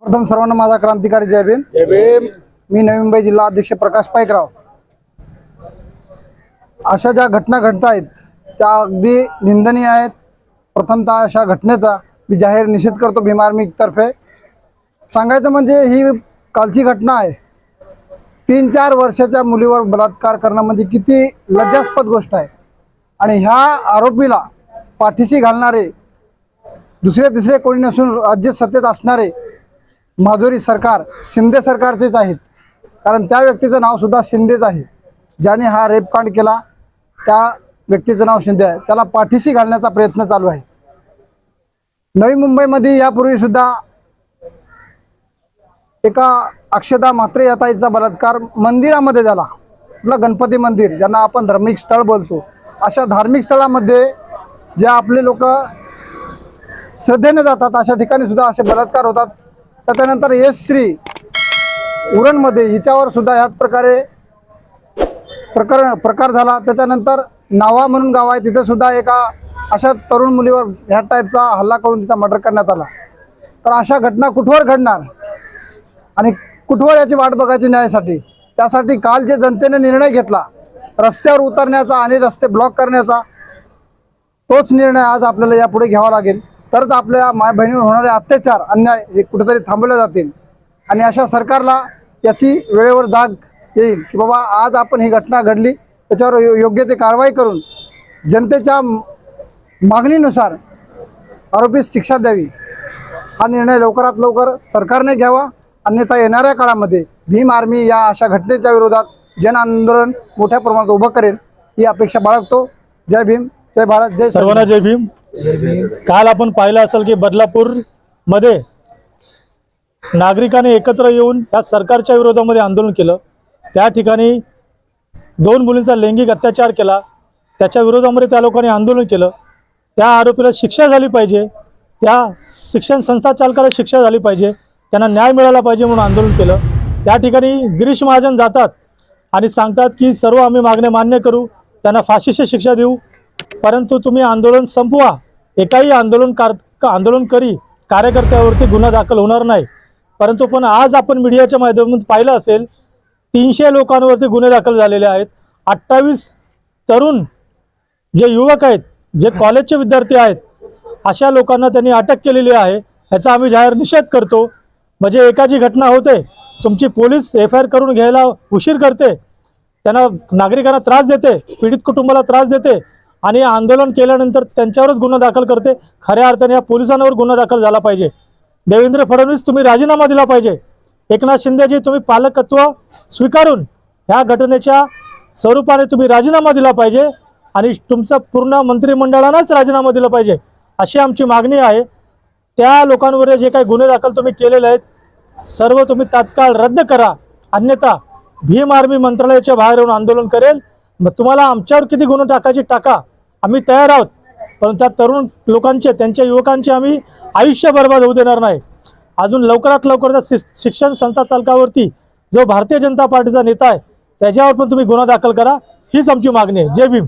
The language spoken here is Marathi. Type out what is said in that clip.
प्रथम सर्वांना माझा क्रांतिकारी जय भीम। जय भीम। मी नवी मुंबई जिल्हा अध्यक्ष प्रकाश पाईकराव। अशा ज्या घटना घडत आहेत त्या अगदी निंदनीय आहेत। प्रथमतः अशा घटनेचा मी जाहीर निषेध करतो भीम आर्मी तर्फे। सांगायचं म्हणजे ही कालची घटना आहे। 3-4 वर्षाच्या मुलीवर बलात्कार करणं म्हणजे किती लज्जास्पद गोष्ट आहे। आणि ह्या आरोपीला पाठीशी घालणारे दुसरे तिसरे कोणी नसून राज्य सत्तेत असणारे माधुरी सरकार शिंदे सरकारचेच आहेत। कारण त्या व्यक्तीचं नाव सुद्धा शिंदेच आहे। ज्याने हा रेपकांड केला त्या व्यक्तीचं नाव शिंदे आहे। त्याला पाठीशी घालण्याचा प्रयत्न चालू आहे। नवी मुंबईमध्ये यापूर्वी सुद्धा एका अक्षता म्हात्रे या ताईचा बलात्कार मंदिरामध्ये झाला। आपलं गणपती मंदिर ज्यांना आपण धार्मिक स्थळ बोलतो, अशा धार्मिक स्थळामध्ये जे आपले लोक श्रद्धेने जातात अशा ठिकाणी सुद्धा असे बलात्कार होतात। त्याच्यानंतर यशश्री उरणमध्ये हिच्यावर सुद्धा ह्याच प्रकारे प्रकार झाला। त्याच्यानंतर नावा म्हणून गाव आहे तिथे सुद्धा एका अशा तरुण मुलीवर ह्या टाईपचा हल्ला करून तिचा मर्डर करण्यात आला। तर अशा घटना कुठवर घडणार आणि कुठवर याची वाट बघायची न्यायासाठी? त्यासाठी काल जे जनतेने निर्णय घेतला रस्त्यावर उतरण्याचा आणि रस्ते ब्लॉक करण्याचा, तोच निर्णय आज आपल्याला यापुढे घ्यावा लागेल। तरच आपल्या माय बहिणीवर होणारे अत्याचार अन्याय हे कुठेतरी थांबवले जातील आणि अशा सरकारला याची वेळेवर जाग येईल की बाबा आज आपण ही घटना घडली त्याच्यावर योग्य ते कारवाई करून जनतेच्या मागणीनुसार आरोपीस शिक्षा द्यावी। हा निर्णय लवकरात लवकर सरकारने घ्यावा, अन्यथा येणाऱ्या काळामध्ये भीम आर्मी या अशा घटनेच्या विरोधात जन आंदोलन मोठ्या प्रमाणात उभं करेल ही अपेक्षा बाळगतो। जय भीम, जय भारत, जय सर्वांना जय भीम। काल आपण पाहिलं असेल की बदलापूर मध्ये नागरिकांनी एकत्र येऊन या सरकारच्या विरोधामध्ये आंदोलन केलं। त्या ठिकाणी 2 मुलींचा लैंगिक अत्याचार केला, त्याच्या विरोधामध्ये त्या लोकांनी आंदोलन केलं। त्या आरोपीला शिक्षा झाली पाहिजे, त्या शिक्षण संस्था चालकाला शिक्षा झाली पाहिजे, त्यांना न्याय मिळाला पाहिजे म्हणून आंदोलन केलं। त्या ठिकाणी गिरीश महाजन जातात आणि सांगतात की सर्व आम्ही मागण्या मान्य करू, त्यांना फाशीची शिक्षा देऊ, परंतु तुम्ही आंदोलन संपवा। एकाही आंदोलनकारी कार्यकर्त्यावरती गुन्हा दाखल होणार नाही। परंतु पण आज आपण मीडियाच्या माध्यमातून पाहिलं असेल 300 लोकांवरती गुन्हे दाखल झालेले आहेत। 28 तरुण जे युवक आहेत, जे कॉलेजचे विद्यार्थी आहेत, अशा लोकांना त्यांनी अटक केलेली आहे। ह्याचा आम्ही जाहीर निषेध करतो। म्हणजे एकाची घटना होते, तुमची पोलीस FIR करून घ्यायला उशीर करते, त्यांना नागरिकांना त्रास देते, पीडित कुटुंबाला त्रास देते आणि आंदोलन केल्यानंतर त्यांच्यावरच गुन्हा दाखल करते। खऱ्या अर्थाने या पोलिसांवर गुन्हा दाखल झाला पाहिजे। देवेंद्र फडणवीस तुम्ही राजीनामा दिला पाहिजे। एकनाथ शिंदेजी तुम्ही पालकत्व स्वीकारून ह्या घटनेच्या स्वरूपाने तुम्ही राजीनामा दिला पाहिजे आणि तुमचा पूर्ण मंत्रिमंडळानेच राजीनामा दिला पाहिजे अशी आमची मागणी आहे। त्या लोकांवर जे काही गुन्हे दाखल तुम्ही केलेले आहेत सर्व तुम्ही तात्काळ रद्द करा, अन्यथा भीम आर्मी मंत्रालयाच्या बाहेर येऊन आंदोलन करेल। मग तुम्हाला आमच्यावर किती गुन्हे टाकायचे टाका, आम्ही तयार आहोत, पण त्या तरुण लोकांचे त्यांच्या युवकांचे आम्ही आयुष्य बर्बाद होऊ देणार नाही। अजून लवकरात लवकर शिक्षण संस्था चालकावरती जो भारतीय जनता पार्टीचा नेता आहे त्याच्यावर पण तुम्ही गुन्हा दाखल करा, हीच आमची मागणी आहे। जय भीम।